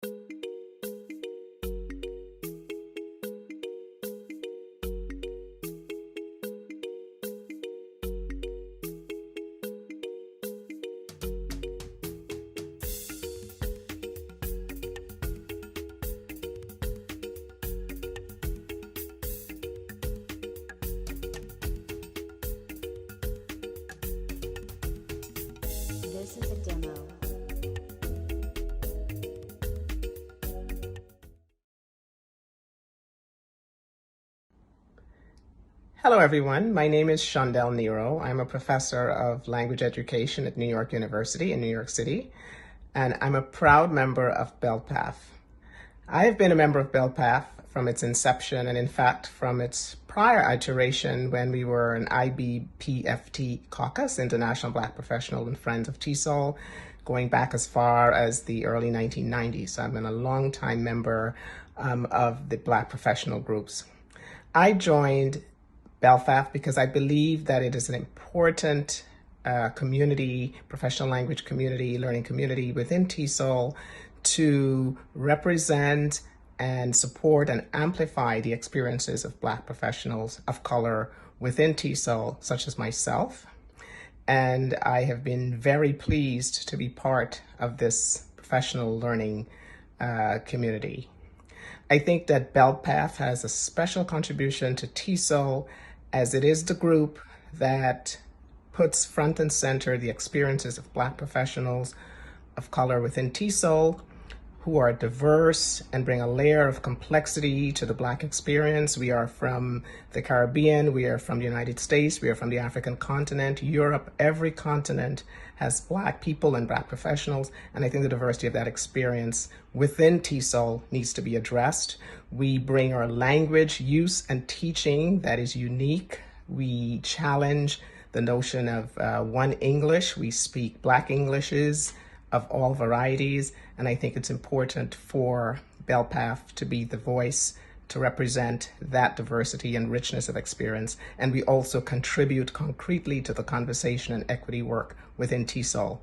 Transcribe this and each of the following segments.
This is a demo. Hello, everyone. My name is Shondell Nero. I'm a professor of language education at New York University in New York City, and I'm a proud member of BELPAF. I have been a member of BELPAF from its inception, and in fact, from its prior iteration when we were an IBPFT caucus, International Black Professional and Friends of TESOL, going back as far as the early 1990s. So I've been a long-time member of the Black professional groups. I joined BELPAF because I believe that it is an important community, professional language community, learning community within TESOL to represent and support and amplify the experiences of Black professionals of color within TESOL, such as myself. And I have been very pleased to be part of this professional learning community. I think that BELPAF has a special contribution to TESOL as it is the group that puts front and center the experiences of Black professionals of color within TESOL who are diverse and bring a layer of complexity to the Black experience. We are from the Caribbean, we are from the United States, we are from the African continent, Europe. Every continent has Black people and Black professionals, and I think the diversity of that experience within TESOL needs to be addressed. We bring our language use and teaching that is unique. We challenge the notion of one English. We speak Black Englishes of all varieties, and I think it's important for BELPAF to be the voice to represent that diversity and richness of experience. And we also contribute concretely to the conversation and equity work within TESOL.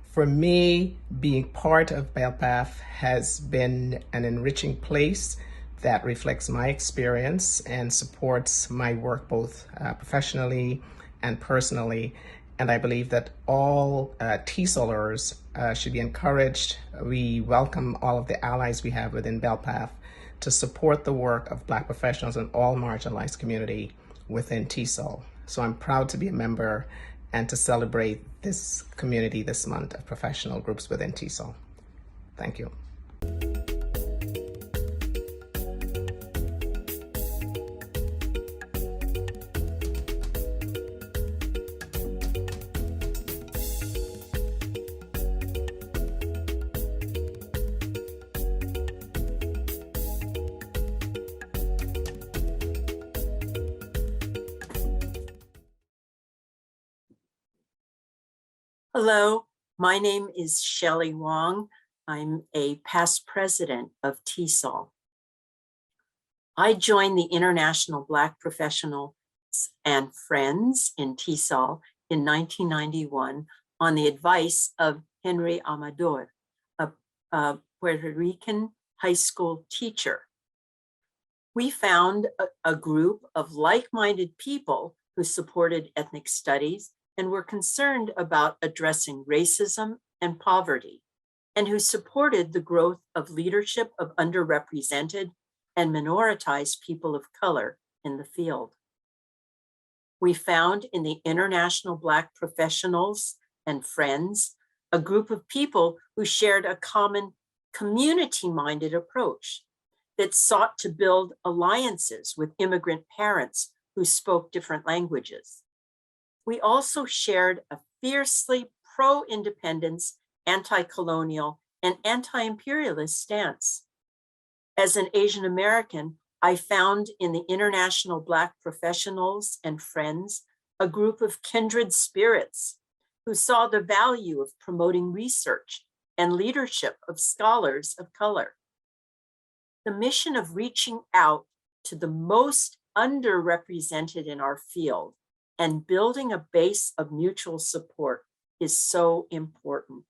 For me, being part of BELPAF has been an enriching place that reflects my experience and supports my work both professionally and personally. And I believe that all TESOLers should be encouraged. We welcome all of the allies we have within BELPAF to support the work of Black professionals and all marginalized community within TESOL. So I'm proud to be a member and to celebrate this community this month of professional groups within TESOL. Thank you. Hello, my name is Shelley Wong. I'm a past president of TESOL. I joined the International Black Professionals and Friends in TESOL in 1991 on the advice of Henry Amador, a Puerto Rican high school teacher. We found a group of like-minded people who supported ethnic studies and were concerned about addressing racism and poverty, and who supported the growth of leadership of underrepresented and minoritized people of color in the field. We found in the International Black Professionals and Friends a group of people who shared a common community-minded approach that sought to build alliances with immigrant parents who spoke different languages. We also shared a fiercely pro-independence, anti-colonial, and anti-imperialist stance. As an Asian American, I found in the International Black Professionals and Friends a group of kindred spirits who saw the value of promoting research and leadership of scholars of color. The mission of reaching out to the most underrepresented in our field and building a base of mutual support is so important.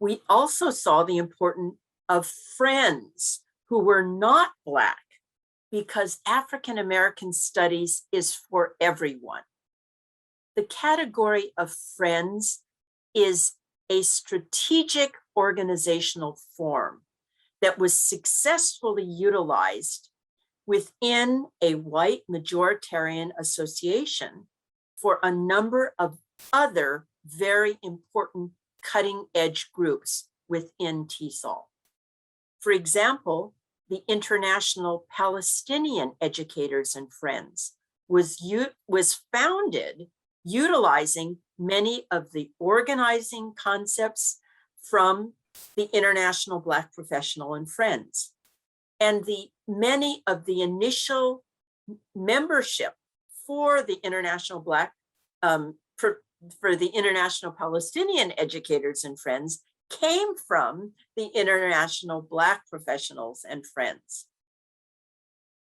We also saw the importance of friends who were not Black, because African American studies is for everyone. The category of friends is a strategic organizational form that was successfully utilized within a white majoritarian association for a number of other very important cutting edge groups within TESOL. For example, the International Palestinian Educators and Friends was founded utilizing many of the organizing concepts from the International Black Professional and Friends. And many of the initial membership for the International for the International Palestinian Educators and Friends came from the International Black Professionals and Friends,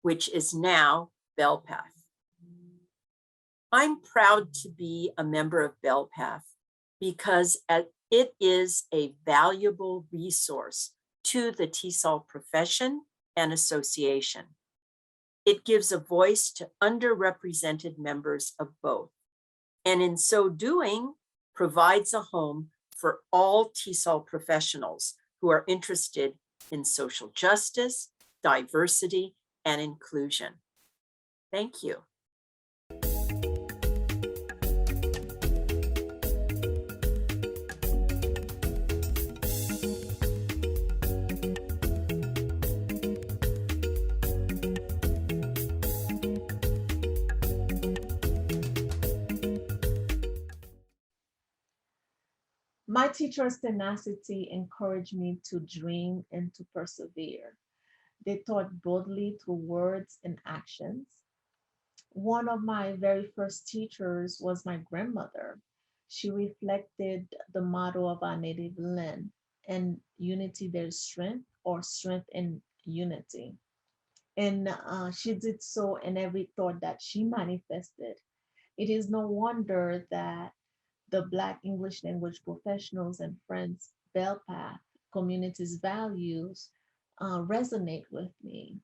which is now BELPAF. I'm proud to be a member of BELPAF because it is a valuable resource to the TESOL profession and association. It gives a voice to underrepresented members of both, and in so doing, provides a home for all TESOL professionals who are interested in social justice, diversity, and inclusion. Thank you. My teacher's tenacity encouraged me to dream and to persevere. They taught boldly through words and actions. One of my very first teachers was my grandmother. She reflected the motto of our native land: "In unity there's strength," or "strength in unity." And she did so in every thought that she manifested. It is no wonder that the Black English Language Professionals and Friends BELPAF community's values resonate with me.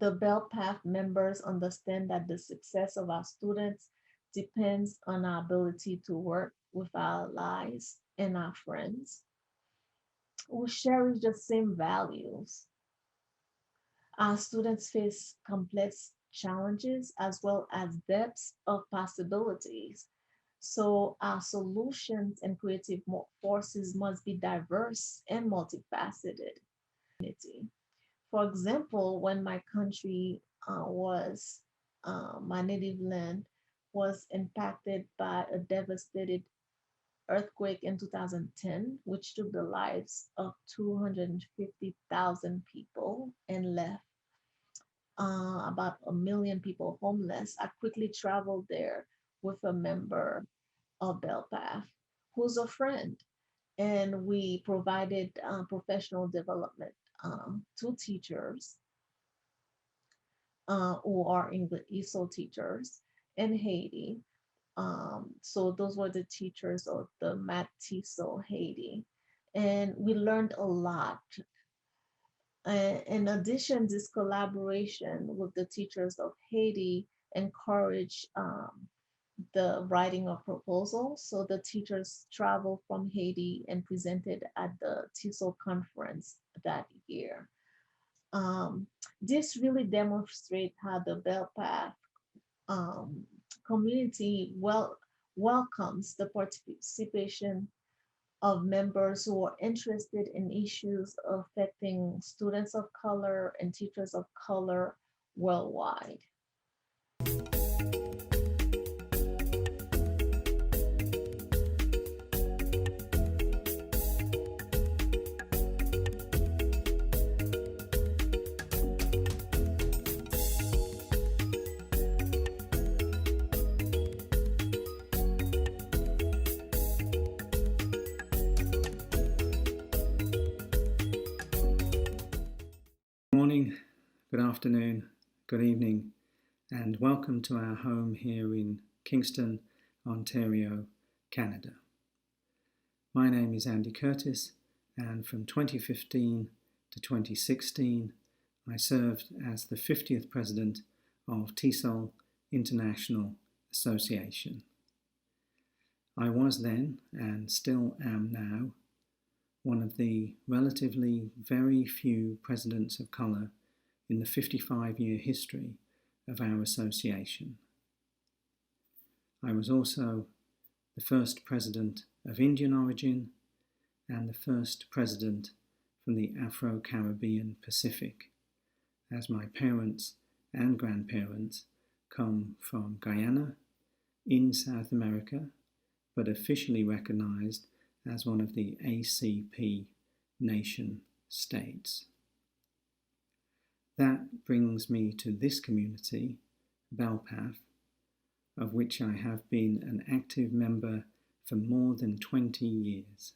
The BELPAF members understand that the success of our students depends on our ability to work with our allies and our friends who share the same values. Our students face complex challenges as well as depths of possibilities. So our solutions and creative forces must be diverse and multifaceted. For example, when my country my native land was impacted by a devastated earthquake in 2010, which took the lives of 250,000 people and left about 1 million people homeless, I quickly traveled there with a member of BELPAF who's a friend. And we provided professional development to teachers who are English ESOL teachers in Haiti. So those were the teachers of the Math TESOL Haiti. And we learned a lot. In addition, this collaboration with the teachers of Haiti encouraged the writing of proposals. So the teachers traveled from Haiti and presented at the TESOL conference that year. This really demonstrates how the BELPAF community welcomes the participation of members who are interested in issues affecting students of color and teachers of color worldwide. Good morning, good afternoon, good evening, and welcome to our home here in Kingston, Ontario, Canada. My name is Andy Curtis, and from 2015 to 2016, I served as the 50th president of TESOL International Association. I was then, and still am now, one of the relatively very few presidents of colour in the 55-year history of our association. I was also the first president of Indian origin and the first president from the Afro-Caribbean Pacific, as my parents and grandparents come from Guyana in South America, but officially recognized as one of the ACP nation states. That brings me to this community, BELPAF, of which I have been an active member for more than 20 years.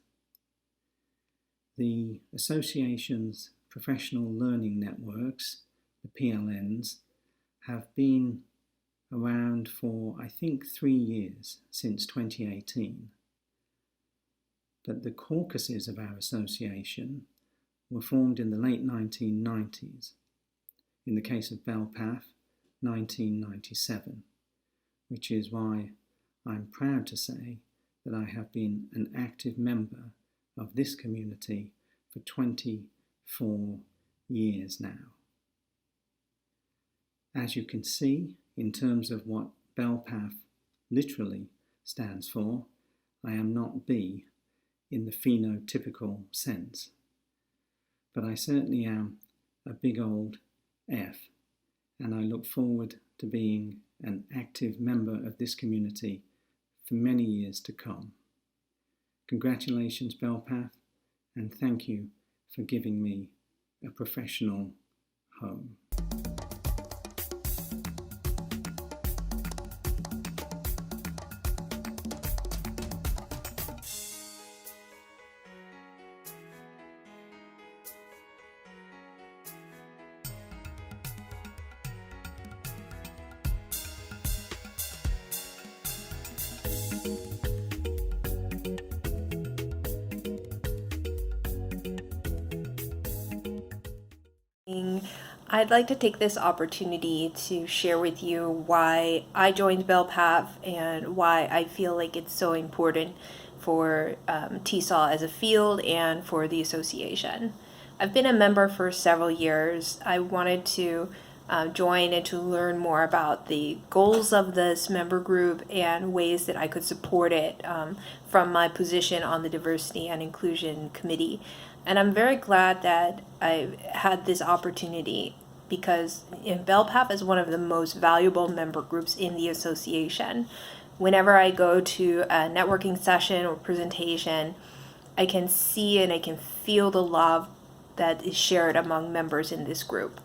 The association's professional learning networks, the PLNs, have been around for, I think, 3 years, since 2018. But the caucuses of our association were formed in the late 1990s. In the case of BELPAF, 1997, which is why I'm proud to say that I have been an active member of this community for 24 years now. As you can see, in terms of what BELPAF literally stands for, I am not B in the phenotypical sense, but I certainly am a big old F, and I look forward to being an active member of this community for many years to come. Congratulations, BELPAF, and thank you for giving me a professional home. I'd like to take this opportunity to share with you why I joined BELPAF and why I feel like it's so important for TESOL as a field and for the association. I've been a member for several years. I wanted to join and to learn more about the goals of this member group and ways that I could support it from my position on the Diversity and Inclusion Committee. And I'm very glad that I had this opportunity because BELPAF is one of the most valuable member groups in the association. Whenever I go to a networking session or presentation, I can see and I can feel the love that is shared among members in this group.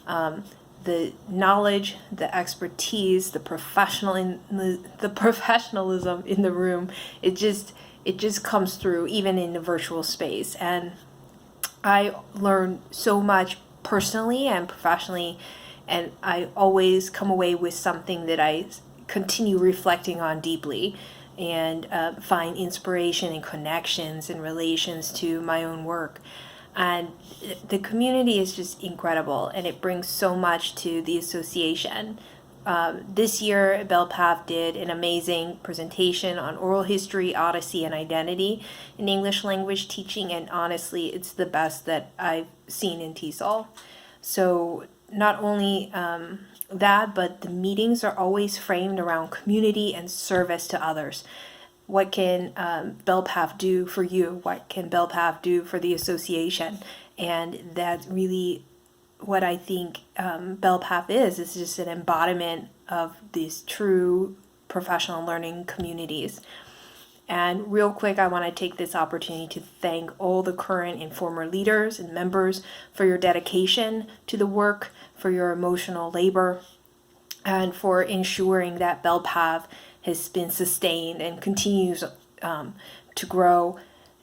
The knowledge, the expertise, the professionalism in the room, it just comes through even in the virtual space. And I learn so much personally and professionally, and I always come away with something that I continue reflecting on deeply and find inspiration and connections and relations to my own work. And the community is just incredible, and it brings so much to the association. This year, BELPAF did an amazing presentation on oral history, Odyssey, and identity in English language teaching, and honestly, it's the best that I've seen in TESOL. So not only that, but the meetings are always framed around community and service to others. What can BELPAF do for you? What can BELPAF do for the association? And that's really what I think BELPAF is. It's just an embodiment of these true professional learning communities. And real quick, I want to take this opportunity to thank all the current and former leaders and members for your dedication to the work, for your emotional labor, and for ensuring that BELPAF has been sustained and continues to grow,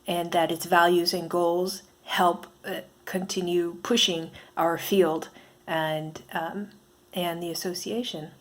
and that its values and goals help continue pushing our field and the association.